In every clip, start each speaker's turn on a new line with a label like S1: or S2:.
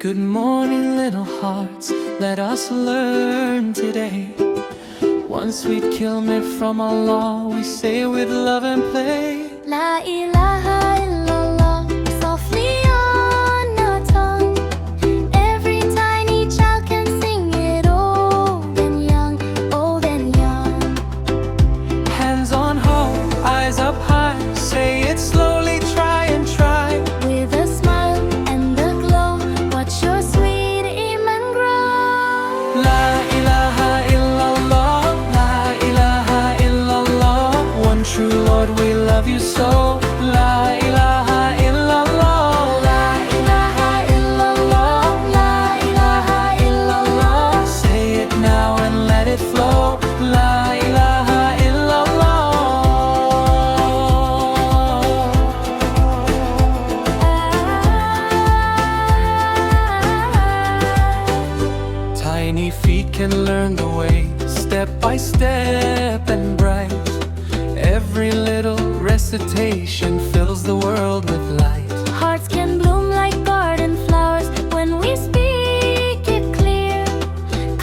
S1: Good morning, little hearts, let us learn today. One sweet kilmeh from Allah, we say with love and play.
S2: La ilaha illallah, softly on our tongue. Every tiny child can sing it, old and young, old and young.
S1: Hands on heart, eyes up high, say it slowly, try and try.
S2: With a smile and a glow, watch your sweet iman grow.
S1: La ilaha illallah, la ilaha illallah. One true Lord, we love you so. La ilaha illallah, la ilaha illallah, la ilaha illallah. Say it now and let it flow. La ilaha illallah. Tiny feet can learn the way, step by step and bright. Every little recitation fills the world with light.
S2: Hearts can bloom like garden flowers when we speak it clear.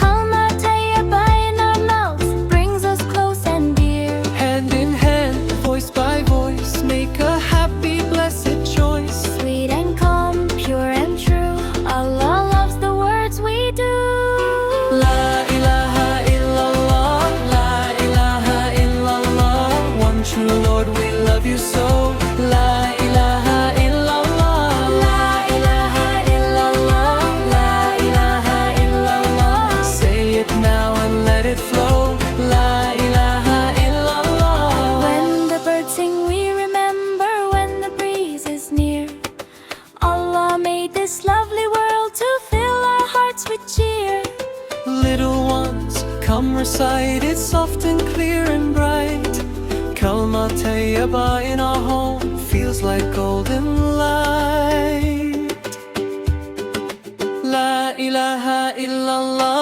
S2: Kalma Tayyaba in our mouths brings us close and dear.
S1: Hand in hand, voice by voice, make a happy, blessed choice.
S2: Sweet and calm, pure and true, Allah loves the words we do.
S1: La ilaha illallah, la ilaha illallah. One true Lord, we love you so. La ilaha illallah, la ilaha illallah, la ilaha illallah. Say it now and let it flow. La ilaha illallah.
S2: When the birds sing, we remember when the breeze is near. Allah made this lovely world to fill our hearts with cheer.
S1: Little ones, come recite it soft and clear and bright. Kalma Tayyaba in our home feels like golden light. La ilaha illallah.